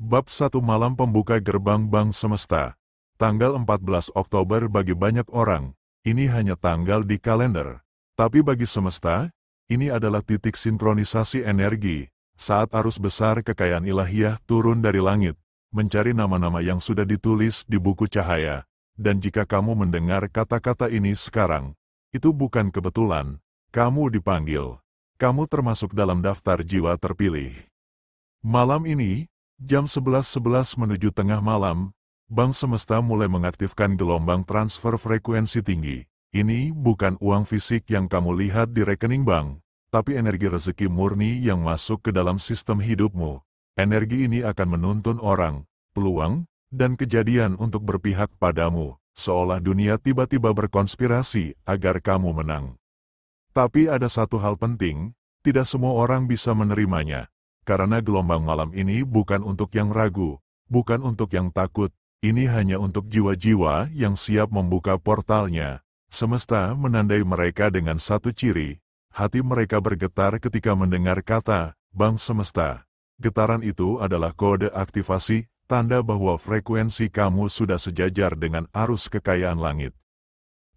Bab 1 Malam Pembuka Gerbang Bank Semesta. Tanggal 14 Oktober bagi banyak orang, ini hanya tanggal di kalender. Tapi bagi semesta, ini adalah titik sinkronisasi energi, saat arus besar kekayaan ilahiyah turun dari langit, mencari nama-nama yang sudah ditulis di buku cahaya. Dan jika kamu mendengar kata-kata ini sekarang, itu bukan kebetulan, kamu dipanggil. Kamu termasuk dalam daftar jiwa terpilih. Malam ini, jam 11.11 menuju tengah malam, Bank Semesta mulai mengaktifkan gelombang transfer frekuensi tinggi. Ini bukan uang fisik yang kamu lihat di rekening bank, tapi energi rezeki murni yang masuk ke dalam sistem hidupmu. Energi ini akan menuntun orang, peluang, dan kejadian untuk berpihak padamu, seolah dunia tiba-tiba berkonspirasi agar kamu menang. Tapi ada satu hal penting, tidak semua orang bisa menerimanya. Karena gelombang malam ini bukan untuk yang ragu, bukan untuk yang takut, ini hanya untuk jiwa-jiwa yang siap membuka portalnya. Semesta menandai mereka dengan satu ciri, hati mereka bergetar ketika mendengar kata, Bank Semesta. Getaran itu adalah kode aktivasi, tanda bahwa frekuensi kamu sudah sejajar dengan arus kekayaan langit.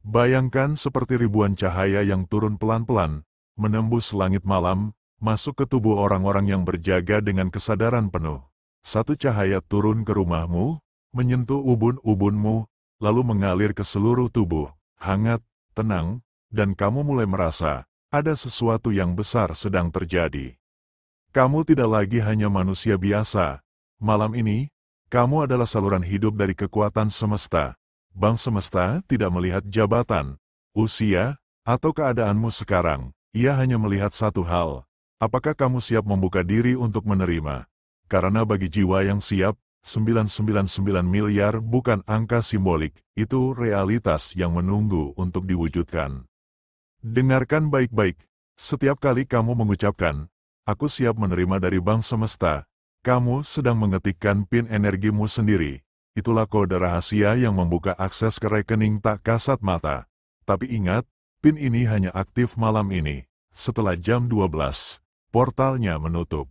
Bayangkan seperti ribuan cahaya yang turun pelan-pelan, menembus langit malam, masuk ke tubuh orang-orang yang berjaga dengan kesadaran penuh. Satu cahaya turun ke rumahmu, menyentuh ubun-ubunmu, lalu mengalir ke seluruh tubuh, hangat, tenang, dan kamu mulai merasa, ada sesuatu yang besar sedang terjadi. Kamu tidak lagi hanya manusia biasa. Malam ini, kamu adalah saluran hidup dari kekuatan semesta. Bank Semesta tidak melihat jabatan, usia, atau keadaanmu sekarang. Ia hanya melihat satu hal. Apakah kamu siap membuka diri untuk menerima? Karena bagi jiwa yang siap, 999 miliar bukan angka simbolik, itu realitas yang menunggu untuk diwujudkan. Dengarkan baik-baik, setiap kali kamu mengucapkan, aku siap menerima dari Bank Semesta, kamu sedang mengetikkan PIN energimu sendiri. Itulah kode rahasia yang membuka akses ke rekening tak kasat mata. Tapi ingat, PIN ini hanya aktif malam ini, setelah jam 12. Portalnya menutup.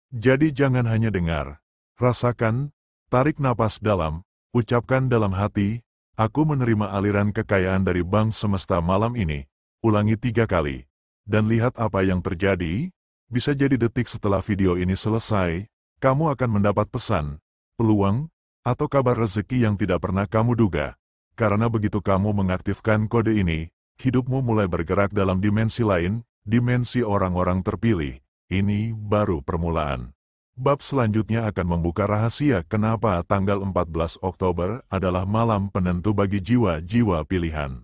Jadi jangan hanya dengar, rasakan, tarik napas dalam, ucapkan dalam hati, aku menerima aliran kekayaan dari Bank Semesta malam ini. Ulangi 3 kali, dan lihat apa yang terjadi. Bisa jadi detik setelah video ini selesai, kamu akan mendapat pesan, peluang, atau kabar rezeki yang tidak pernah kamu duga. Karena begitu kamu mengaktifkan kode ini, hidupmu mulai bergerak dalam dimensi lain, dimensi orang-orang terpilih. Ini baru permulaan. Bab selanjutnya akan membuka rahasia kenapa tanggal 14 Oktober adalah malam penentu bagi jiwa-jiwa pilihan.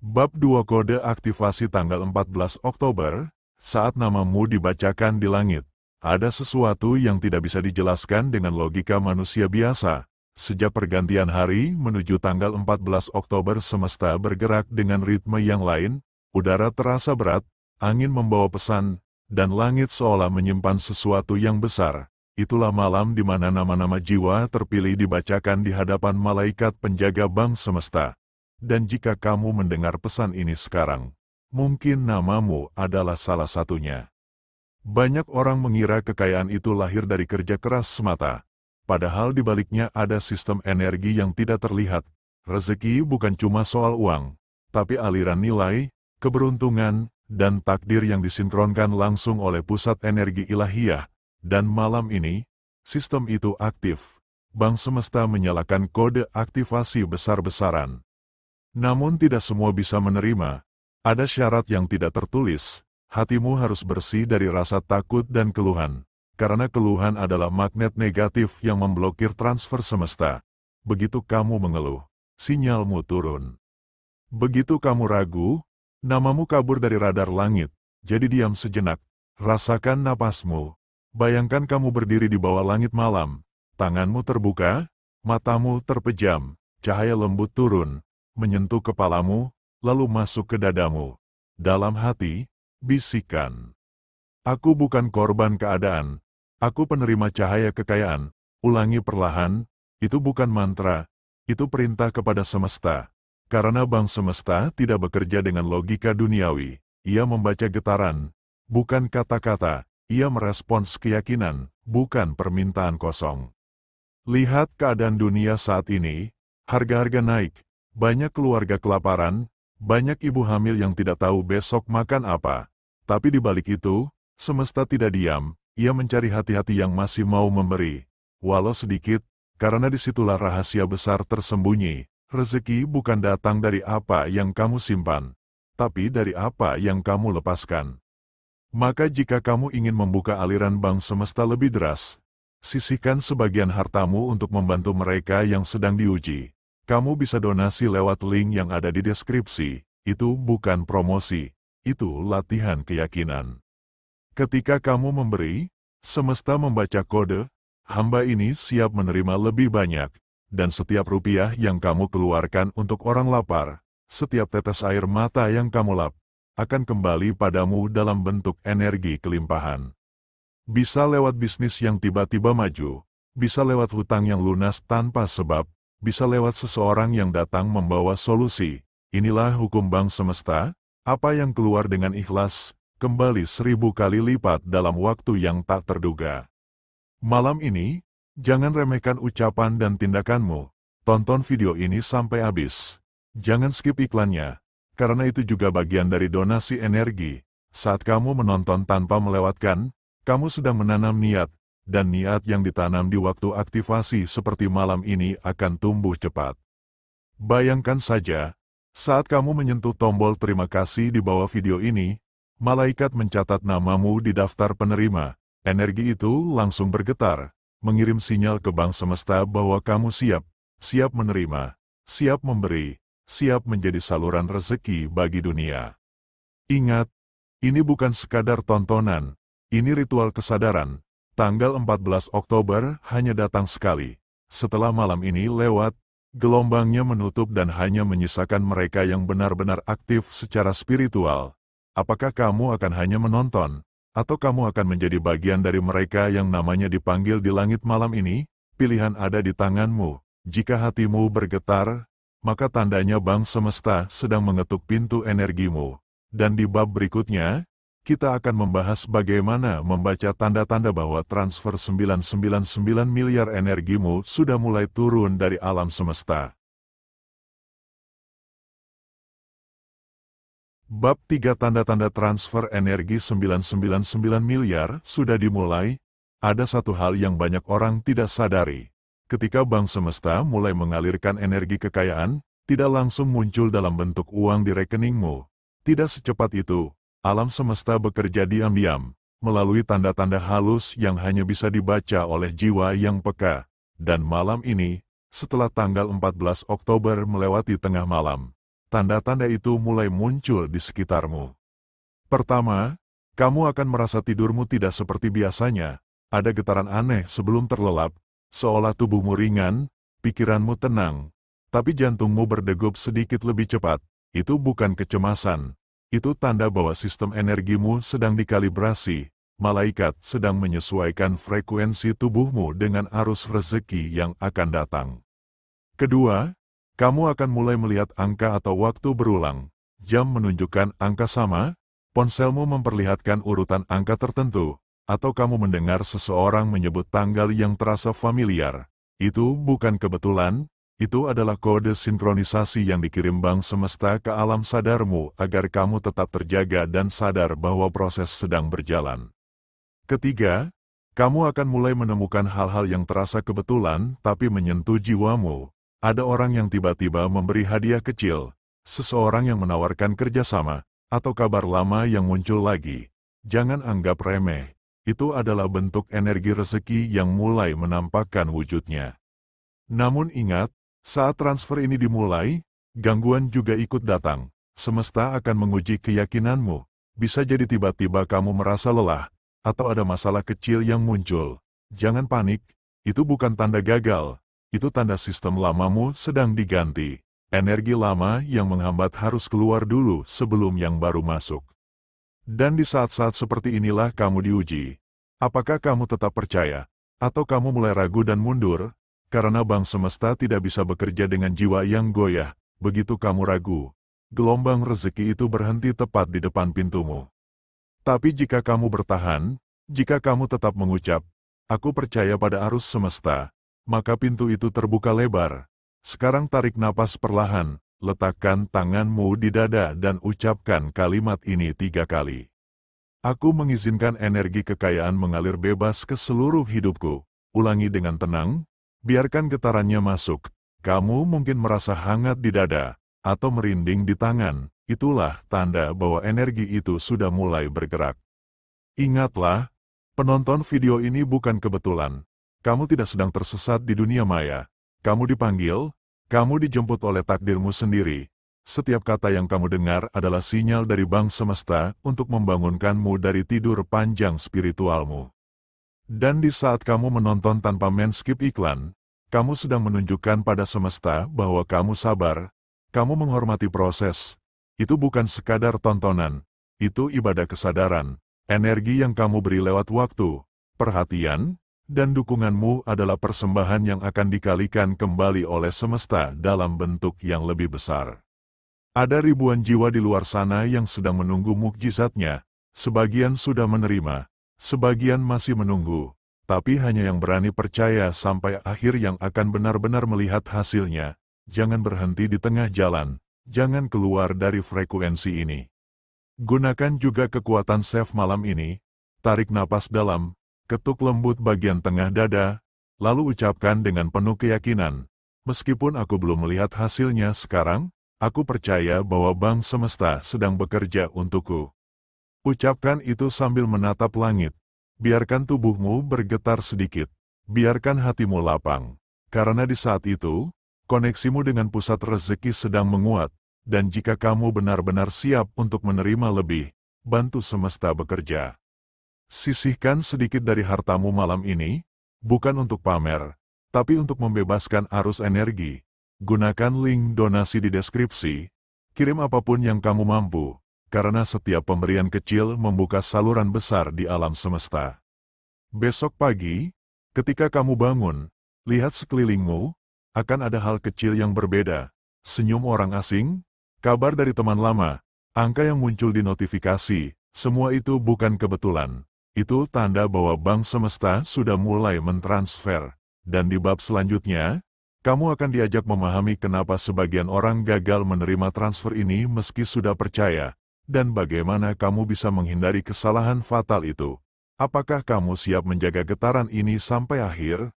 Bab 2 Kode Aktivasi tanggal 14 Oktober, saat namamu dibacakan di langit. Ada sesuatu yang tidak bisa dijelaskan dengan logika manusia biasa. Sejak pergantian hari menuju tanggal 14 Oktober semesta bergerak dengan ritme yang lain, udara terasa berat, angin membawa pesan, dan langit seolah menyimpan sesuatu yang besar. Itulah malam di mana nama-nama jiwa terpilih dibacakan di hadapan malaikat penjaga Bank Semesta. Dan jika kamu mendengar pesan ini sekarang, mungkin namamu adalah salah satunya. Banyak orang mengira kekayaan itu lahir dari kerja keras semata. Padahal di baliknya ada sistem energi yang tidak terlihat. Rezeki bukan cuma soal uang, tapi aliran nilai, keberuntungan, dan takdir yang disinkronkan langsung oleh pusat energi ilahiyah. Dan malam ini, sistem itu aktif. Bank Semesta menyalakan kode aktivasi besar-besaran. Namun tidak semua bisa menerima. Ada syarat yang tidak tertulis. Hatimu harus bersih dari rasa takut dan keluhan. Karena keluhan adalah magnet negatif yang memblokir transfer semesta. Begitu kamu mengeluh, sinyalmu turun. Begitu kamu ragu, namamu kabur dari radar langit. Jadi diam sejenak, rasakan napasmu. Bayangkan kamu berdiri di bawah langit malam. Tanganmu terbuka, matamu terpejam, cahaya lembut turun, menyentuh kepalamu, lalu masuk ke dadamu. Dalam hati, bisikan. Aku bukan korban keadaan. Aku penerima cahaya kekayaan. Ulangi perlahan, itu bukan mantra, itu perintah kepada semesta. Karena Bank Semesta tidak bekerja dengan logika duniawi. Ia membaca getaran, bukan kata-kata. Ia merespons keyakinan, bukan permintaan kosong. Lihat keadaan dunia saat ini, harga-harga naik, banyak keluarga kelaparan, banyak ibu hamil yang tidak tahu besok makan apa. Tapi di balik itu, semesta tidak diam, ia mencari hati-hati yang masih mau memberi. Walau sedikit, karena disitulah rahasia besar tersembunyi. Rezeki bukan datang dari apa yang kamu simpan, tapi dari apa yang kamu lepaskan. Maka jika kamu ingin membuka aliran bank semesta lebih deras, sisihkan sebagian hartamu untuk membantu mereka yang sedang diuji. Kamu bisa donasi lewat link yang ada di deskripsi. Itu bukan promosi, itu latihan keyakinan. Ketika kamu memberi, semesta membaca kode, hamba ini siap menerima lebih banyak, dan setiap rupiah yang kamu keluarkan untuk orang lapar, setiap tetes air mata yang kamu lap, akan kembali padamu dalam bentuk energi kelimpahan. Bisa lewat bisnis yang tiba-tiba maju, bisa lewat hutang yang lunas tanpa sebab, bisa lewat seseorang yang datang membawa solusi. Inilah hukum bank semesta, apa yang keluar dengan ikhlas, kembali 1000 kali lipat dalam waktu yang tak terduga. Malam ini, jangan remehkan ucapan dan tindakanmu. Tonton video ini sampai habis. Jangan skip iklannya. Karena itu juga bagian dari donasi energi. Saat kamu menonton tanpa melewatkan, kamu sedang menanam niat, dan niat yang ditanam di waktu aktivasi seperti malam ini akan tumbuh cepat. Bayangkan saja, saat kamu menyentuh tombol terima kasih di bawah video ini, malaikat mencatat namamu di daftar penerima. Energi itu langsung bergetar, mengirim sinyal ke bank semesta bahwa kamu siap menerima, siap memberi, siap menjadi saluran rezeki bagi dunia. Ingat, ini bukan sekadar tontonan, ini ritual kesadaran. Tanggal 14 Oktober hanya datang sekali. Setelah malam ini lewat, gelombangnya menutup dan hanya menyisakan mereka yang benar-benar aktif secara spiritual. Apakah kamu akan hanya menonton, atau kamu akan menjadi bagian dari mereka yang namanya dipanggil di langit malam ini? Pilihan ada di tanganmu. Jika hatimu bergetar, maka tandanya bank semesta sedang mengetuk pintu energimu. Dan di bab berikutnya, kita akan membahas bagaimana membaca tanda-tanda bahwa transfer 999 miliar energimu sudah mulai turun dari alam semesta. Bab 3 tanda-tanda transfer energi 999 miliar sudah dimulai. Ada satu hal yang banyak orang tidak sadari. Ketika bank semesta mulai mengalirkan energi kekayaan, tidak langsung muncul dalam bentuk uang di rekeningmu. Tidak secepat itu, alam semesta bekerja diam-diam, melalui tanda-tanda halus yang hanya bisa dibaca oleh jiwa yang peka. Dan malam ini, setelah tanggal 14 Oktober melewati tengah malam, tanda-tanda itu mulai muncul di sekitarmu. Pertama, kamu akan merasa tidurmu tidak seperti biasanya. Ada getaran aneh sebelum terlelap, seolah tubuhmu ringan, pikiranmu tenang, tapi jantungmu berdegup sedikit lebih cepat. Itu bukan kecemasan. Itu tanda bahwa sistem energimu sedang dikalibrasi. Malaikat sedang menyesuaikan frekuensi tubuhmu dengan arus rezeki yang akan datang. Kedua, kamu akan mulai melihat angka atau waktu berulang. Jam menunjukkan angka sama, ponselmu memperlihatkan urutan angka tertentu, atau kamu mendengar seseorang menyebut tanggal yang terasa familiar. Itu bukan kebetulan, itu adalah kode sinkronisasi yang dikirim bank semesta ke alam sadarmu agar kamu tetap terjaga dan sadar bahwa proses sedang berjalan. Ketiga, kamu akan mulai menemukan hal-hal yang terasa kebetulan tapi menyentuh jiwamu. Ada orang yang tiba-tiba memberi hadiah kecil, seseorang yang menawarkan kerjasama, atau kabar lama yang muncul lagi. Jangan anggap remeh. Itu adalah bentuk energi rezeki yang mulai menampakkan wujudnya. Namun ingat, saat transfer ini dimulai, gangguan juga ikut datang. Semesta akan menguji keyakinanmu. Bisa jadi tiba-tiba kamu merasa lelah, atau ada masalah kecil yang muncul. Jangan panik, itu bukan tanda gagal. Itu tanda sistem lamamu sedang diganti. Energi lama yang menghambat harus keluar dulu sebelum yang baru masuk. Dan di saat-saat seperti inilah kamu diuji. Apakah kamu tetap percaya? Atau kamu mulai ragu dan mundur? Karena bank semesta tidak bisa bekerja dengan jiwa yang goyah. Begitu kamu ragu, gelombang rezeki itu berhenti tepat di depan pintumu. Tapi jika kamu bertahan, jika kamu tetap mengucap, "Aku percaya pada arus semesta," maka pintu itu terbuka lebar. Sekarang tarik napas perlahan, letakkan tanganmu di dada dan ucapkan kalimat ini 3 kali. Aku mengizinkan energi kekayaan mengalir bebas ke seluruh hidupku. Ulangi dengan tenang, biarkan getarannya masuk. Kamu mungkin merasa hangat di dada, atau merinding di tangan. Itulah tanda bahwa energi itu sudah mulai bergerak. Ingatlah, penonton video ini bukan kebetulan. Kamu tidak sedang tersesat di dunia maya. Kamu dipanggil, kamu dijemput oleh takdirmu sendiri. Setiap kata yang kamu dengar adalah sinyal dari Bang Semesta untuk membangunkanmu dari tidur panjang spiritualmu. Dan di saat kamu menonton tanpa men-skip iklan, kamu sedang menunjukkan pada semesta bahwa kamu sabar, kamu menghormati proses. Itu bukan sekadar tontonan, itu ibadah kesadaran. Energi yang kamu beri lewat waktu, perhatian, dan dukunganmu adalah persembahan yang akan dikalikan kembali oleh semesta dalam bentuk yang lebih besar. Ada ribuan jiwa di luar sana yang sedang menunggu mukjizatnya. Sebagian sudah menerima, sebagian masih menunggu, tapi hanya yang berani percaya sampai akhir yang akan benar-benar melihat hasilnya. Jangan berhenti di tengah jalan, jangan keluar dari frekuensi ini. Gunakan juga kekuatan save malam ini, tarik napas dalam, ketuk lembut bagian tengah dada, lalu ucapkan dengan penuh keyakinan, "Meskipun aku belum melihat hasilnya sekarang, aku percaya bahwa Bang Semesta sedang bekerja untukku." Ucapkan itu sambil menatap langit. Biarkan tubuhmu bergetar sedikit. Biarkan hatimu lapang. Karena di saat itu, koneksimu dengan pusat rezeki sedang menguat. Dan jika kamu benar-benar siap untuk menerima lebih, bantu semesta bekerja. Sisihkan sedikit dari hartamu malam ini, bukan untuk pamer, tapi untuk membebaskan arus energi. Gunakan link donasi di deskripsi. Kirim apapun yang kamu mampu, karena setiap pemberian kecil membuka saluran besar di alam semesta. Besok pagi, ketika kamu bangun, lihat sekelilingmu, akan ada hal kecil yang berbeda. Senyum orang asing, kabar dari teman lama, angka yang muncul di notifikasi, semua itu bukan kebetulan. Itu tanda bahwa Bang Semesta sudah mulai mentransfer. Dan di bab selanjutnya, kamu akan diajak memahami kenapa sebagian orang gagal menerima transfer ini meski sudah percaya, dan bagaimana kamu bisa menghindari kesalahan fatal itu. Apakah kamu siap menjaga getaran ini sampai akhir?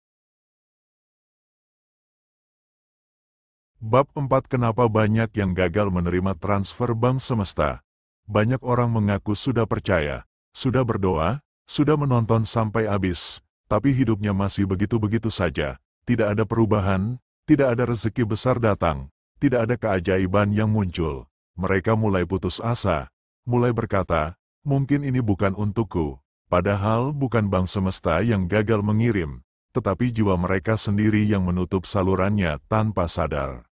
Bab 4. Kenapa banyak yang gagal menerima transfer Bang Semesta? Banyak orang mengaku sudah percaya, sudah berdoa, sudah menonton sampai habis, tapi hidupnya masih begitu-begitu saja. Tidak ada perubahan, tidak ada rezeki besar datang, tidak ada keajaiban yang muncul. Mereka mulai putus asa, mulai berkata, "Mungkin ini bukan untukku." Padahal bukan Bang Semesta yang gagal mengirim, tetapi jiwa mereka sendiri yang menutup salurannya tanpa sadar.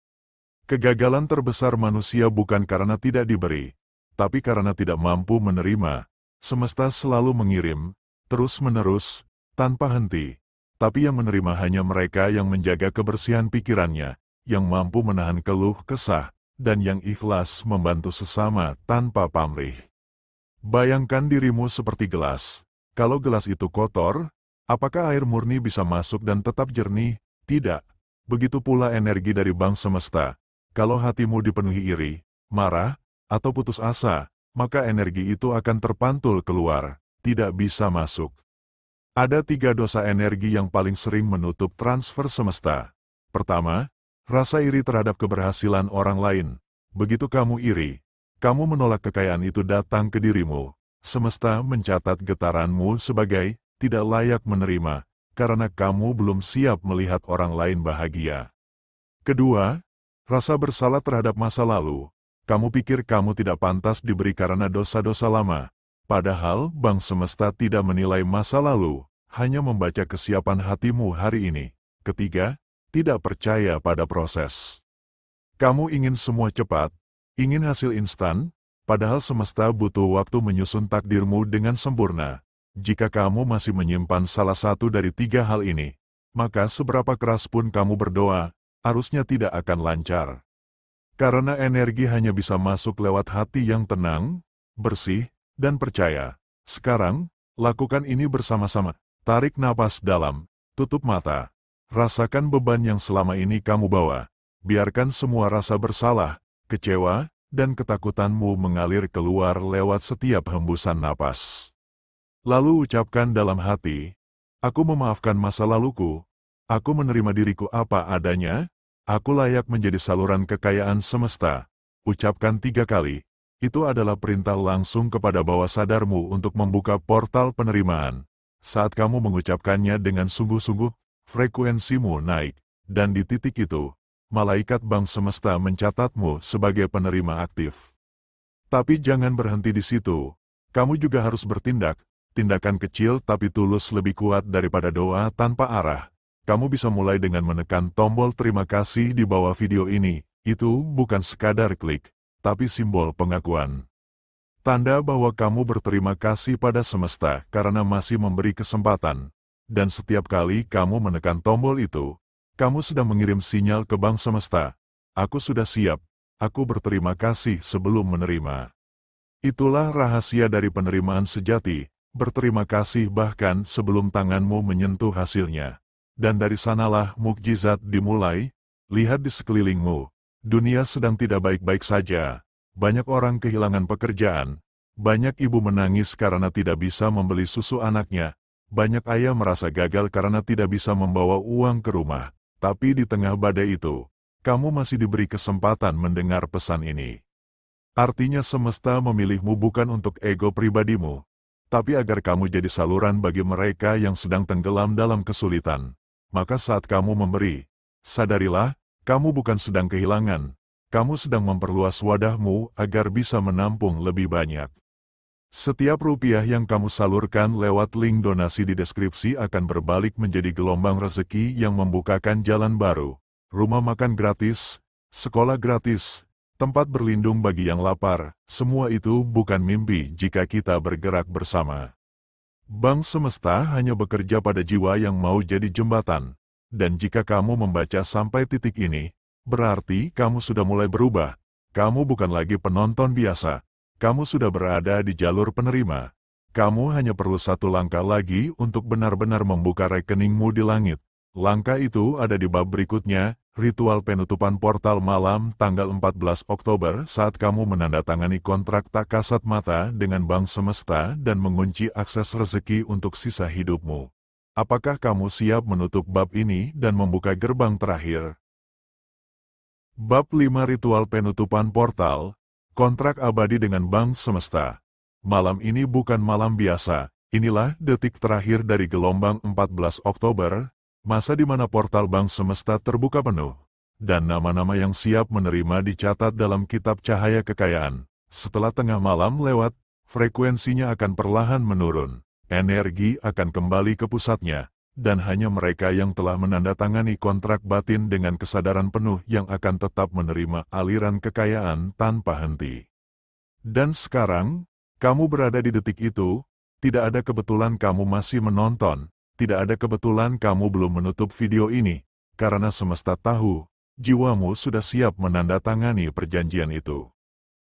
Kegagalan terbesar manusia bukan karena tidak diberi, tapi karena tidak mampu menerima. Semesta selalu mengirim, terus-menerus, tanpa henti. Tapi yang menerima hanya mereka yang menjaga kebersihan pikirannya, yang mampu menahan keluh kesah, dan yang ikhlas membantu sesama tanpa pamrih. Bayangkan dirimu seperti gelas. Kalau gelas itu kotor, apakah air murni bisa masuk dan tetap jernih? Tidak. Begitu pula energi dari Bang Semesta. Kalau hatimu dipenuhi iri, marah, atau putus asa, maka energi itu akan terpantul keluar, tidak bisa masuk. Ada 3 dosa energi yang paling sering menutup transfer semesta. Pertama, rasa iri terhadap keberhasilan orang lain. Begitu kamu iri, kamu menolak kekayaan itu datang ke dirimu. Semesta mencatat getaranmu sebagai tidak layak menerima, karena kamu belum siap melihat orang lain bahagia. Kedua, rasa bersalah terhadap masa lalu. Kamu pikir kamu tidak pantas diberi karena dosa-dosa lama. Padahal Bang Semesta tidak menilai masa lalu, hanya membaca kesiapan hatimu hari ini. Ketiga, tidak percaya pada proses. Kamu ingin semua cepat, ingin hasil instan, padahal semesta butuh waktu menyusun takdirmu dengan sempurna. Jika kamu masih menyimpan salah satu dari 3 hal ini, maka seberapa keras pun kamu berdoa, arusnya tidak akan lancar. Karena energi hanya bisa masuk lewat hati yang tenang, bersih, dan percaya. Sekarang, lakukan ini bersama-sama. Tarik napas dalam, tutup mata. Rasakan beban yang selama ini kamu bawa. Biarkan semua rasa bersalah, kecewa, dan ketakutanmu mengalir keluar lewat setiap hembusan napas. Lalu ucapkan dalam hati, aku memaafkan masa laluku, aku menerima diriku apa adanya, aku layak menjadi saluran kekayaan semesta. Ucapkan 3 kali, itu adalah perintah langsung kepada bawah sadarmu untuk membuka portal penerimaan. Saat kamu mengucapkannya dengan sungguh-sungguh, frekuensimu naik, dan di titik itu, malaikat bank semesta mencatatmu sebagai penerima aktif. Tapi jangan berhenti di situ, kamu juga harus bertindak. Tindakan kecil tapi tulus lebih kuat daripada doa tanpa arah. Kamu bisa mulai dengan menekan tombol terima kasih di bawah video ini. Itu bukan sekadar klik, tapi simbol pengakuan. Tanda bahwa kamu berterima kasih pada semesta karena masih memberi kesempatan. Dan setiap kali kamu menekan tombol itu, kamu sedang mengirim sinyal ke bank semesta. Aku sudah siap, aku berterima kasih sebelum menerima. Itulah rahasia dari penerimaan sejati. Berterima kasih bahkan sebelum tanganmu menyentuh hasilnya. Dan dari sanalah mukjizat dimulai. Lihat di sekelilingmu. Dunia sedang tidak baik-baik saja. Banyak orang kehilangan pekerjaan. Banyak ibu menangis karena tidak bisa membeli susu anaknya. Banyak ayah merasa gagal karena tidak bisa membawa uang ke rumah. Tapi di tengah badai itu, kamu masih diberi kesempatan mendengar pesan ini. Artinya semesta memilihmu bukan untuk ego pribadimu, tapi agar kamu jadi saluran bagi mereka yang sedang tenggelam dalam kesulitan. Maka saat kamu memberi, sadarilah, kamu bukan sedang kehilangan, kamu sedang memperluas wadahmu agar bisa menampung lebih banyak. Setiap rupiah yang kamu salurkan lewat link donasi di deskripsi akan berbalik menjadi gelombang rezeki yang membukakan jalan baru. Rumah makan gratis, sekolah gratis, tempat berlindung bagi yang lapar, semua itu bukan mimpi jika kita bergerak bersama. Bank semesta hanya bekerja pada jiwa yang mau jadi jembatan. Dan jika kamu membaca sampai titik ini, berarti kamu sudah mulai berubah. Kamu bukan lagi penonton biasa. Kamu sudah berada di jalur penerima. Kamu hanya perlu satu langkah lagi untuk benar-benar membuka rekeningmu di langit. Langkah itu ada di bab berikutnya, ritual penutupan portal malam tanggal 14 Oktober saat kamu menandatangani kontrak tak kasat mata dengan bank semesta dan mengunci akses rezeki untuk sisa hidupmu. Apakah kamu siap menutup bab ini dan membuka gerbang terakhir? Bab 5 Ritual Penutupan Portal, Kontrak Abadi dengan Bank Semesta. Malam ini bukan malam biasa, inilah detik terakhir dari gelombang 14 Oktober, masa di mana portal bank semesta terbuka penuh, dan nama-nama yang siap menerima dicatat dalam kitab cahaya kekayaan. Setelah tengah malam lewat, frekuensinya akan perlahan menurun, energi akan kembali ke pusatnya, dan hanya mereka yang telah menandatangani kontrak batin dengan kesadaran penuh yang akan tetap menerima aliran kekayaan tanpa henti. Dan sekarang, kamu berada di detik itu, tidak ada kebetulan kamu masih menonton. Tidak ada kebetulan kamu belum menutup video ini, karena semesta tahu, jiwamu sudah siap menandatangani perjanjian itu.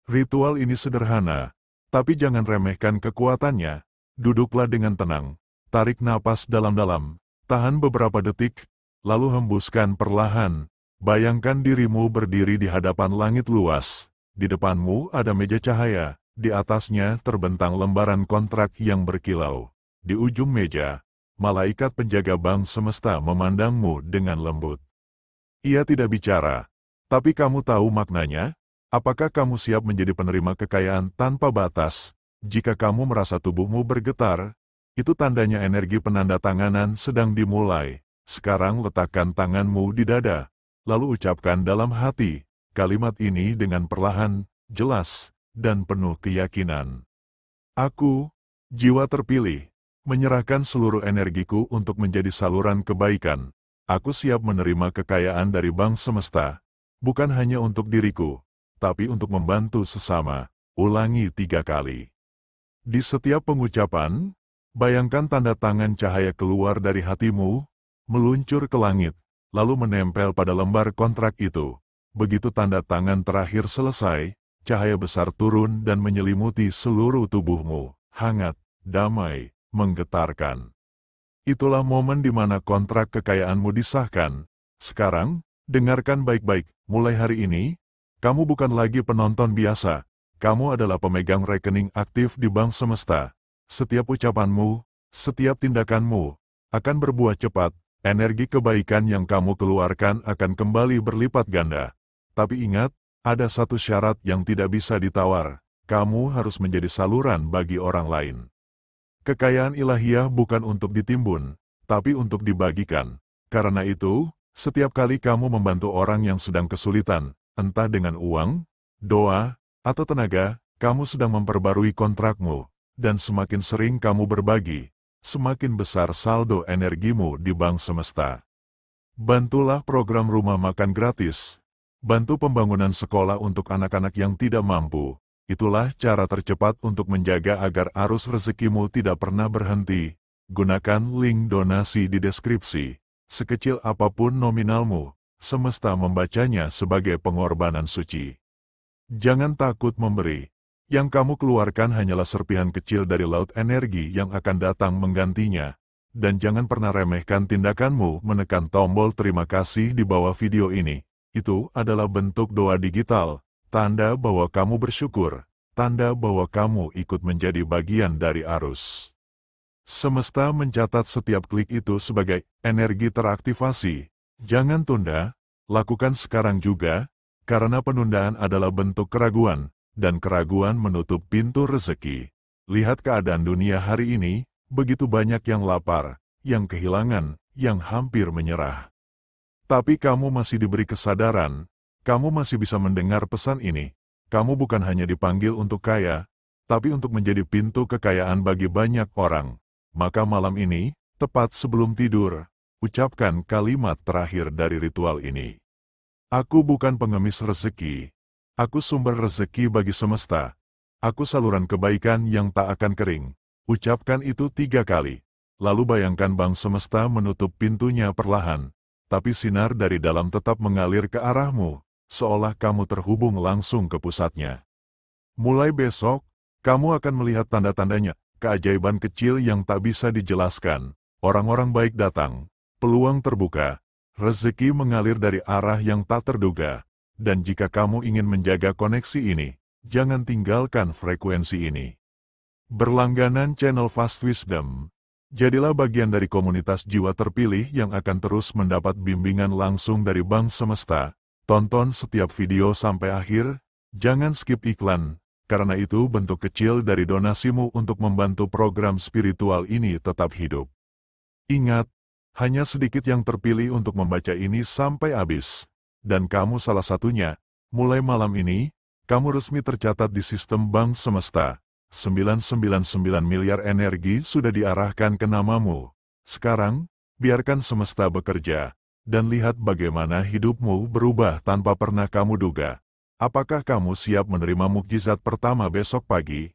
Ritual ini sederhana, tapi jangan remehkan kekuatannya. Duduklah dengan tenang, tarik napas dalam-dalam, tahan beberapa detik, lalu hembuskan perlahan. Bayangkan dirimu berdiri di hadapan langit luas. Di depanmu ada meja cahaya, di atasnya terbentang lembaran kontrak yang berkilau. Di ujung meja, malaikat penjaga bank semesta memandangmu dengan lembut. Ia tidak bicara, tapi kamu tahu maknanya? Apakah kamu siap menjadi penerima kekayaan tanpa batas? Jika kamu merasa tubuhmu bergetar, itu tandanya energi penandatanganan sedang dimulai. Sekarang letakkan tanganmu di dada, lalu ucapkan dalam hati kalimat ini dengan perlahan, jelas, dan penuh keyakinan. Aku, jiwa terpilih, menyerahkan seluruh energiku untuk menjadi saluran kebaikan. Aku siap menerima kekayaan dari bank semesta, bukan hanya untuk diriku, tapi untuk membantu sesama. Ulangi 3 kali. Di setiap pengucapan, bayangkan tanda tangan cahaya keluar dari hatimu, meluncur ke langit, lalu menempel pada lembar kontrak itu. Begitu tanda tangan terakhir selesai, cahaya besar turun dan menyelimuti seluruh tubuhmu, hangat, damai, menggetarkan. Itulah momen di mana kontrak kekayaanmu disahkan. Sekarang, dengarkan baik-baik, mulai hari ini, kamu bukan lagi penonton biasa. Kamu adalah pemegang rekening aktif di Bank Semesta. Setiap ucapanmu, setiap tindakanmu, akan berbuah cepat. Energi kebaikan yang kamu keluarkan akan kembali berlipat ganda. Tapi ingat, ada satu syarat yang tidak bisa ditawar. Kamu harus menjadi saluran bagi orang lain. Kekayaan ilahiyah bukan untuk ditimbun, tapi untuk dibagikan. Karena itu, setiap kali kamu membantu orang yang sedang kesulitan, entah dengan uang, doa, atau tenaga, kamu sedang memperbarui kontrakmu. Dan semakin sering kamu berbagi, semakin besar saldo energimu di Bank Semesta. Bantulah program rumah makan gratis. Bantu pembangunan sekolah untuk anak-anak yang tidak mampu. Itulah cara tercepat untuk menjaga agar arus rezekimu tidak pernah berhenti. Gunakan link donasi di deskripsi. Sekecil apapun nominalmu, semesta membacanya sebagai pengorbanan suci. Jangan takut memberi. Yang kamu keluarkan hanyalah serpihan kecil dari laut energi yang akan datang menggantinya. Dan jangan pernah remehkan tindakanmu menekan tombol terima kasih di bawah video ini. Itu adalah bentuk doa digital, tanda bahwa kamu bersyukur, tanda bahwa kamu ikut menjadi bagian dari arus. Semesta mencatat setiap klik itu sebagai energi teraktivasi. Jangan tunda, lakukan sekarang juga, karena penundaan adalah bentuk keraguan. Dan keraguan menutup pintu rezeki. Lihat keadaan dunia hari ini, begitu banyak yang lapar, yang kehilangan, yang hampir menyerah. Tapi kamu masih diberi kesadaran, kamu masih bisa mendengar pesan ini. Kamu bukan hanya dipanggil untuk kaya, tapi untuk menjadi pintu kekayaan bagi banyak orang. Maka malam ini, tepat sebelum tidur, ucapkan kalimat terakhir dari ritual ini. Aku bukan pengemis rezeki. Aku sumber rezeki bagi semesta. Aku saluran kebaikan yang tak akan kering. Ucapkan itu 3 kali. Lalu bayangkan Bank Semesta menutup pintunya perlahan. Tapi sinar dari dalam tetap mengalir ke arahmu, seolah kamu terhubung langsung ke pusatnya. Mulai besok, kamu akan melihat tanda-tandanya, keajaiban kecil yang tak bisa dijelaskan. Orang-orang baik datang, peluang terbuka, rezeki mengalir dari arah yang tak terduga. Dan jika kamu ingin menjaga koneksi ini, jangan tinggalkan frekuensi ini. Berlangganan channel Fast Wisdom. Jadilah bagian dari komunitas jiwa terpilih yang akan terus mendapat bimbingan langsung dari Bank Semesta. Tonton setiap video sampai akhir, jangan skip iklan, karena itu bentuk kecil dari donasimu untuk membantu program spiritual ini tetap hidup. Ingat, hanya sedikit yang terpilih untuk membaca ini sampai habis. Dan kamu salah satunya. Mulai malam ini, kamu resmi tercatat di sistem Bank Semesta. 999 miliar energi sudah diarahkan ke namamu. Sekarang, biarkan semesta bekerja, dan lihat bagaimana hidupmu berubah tanpa pernah kamu duga. Apakah kamu siap menerima mukjizat pertama besok pagi?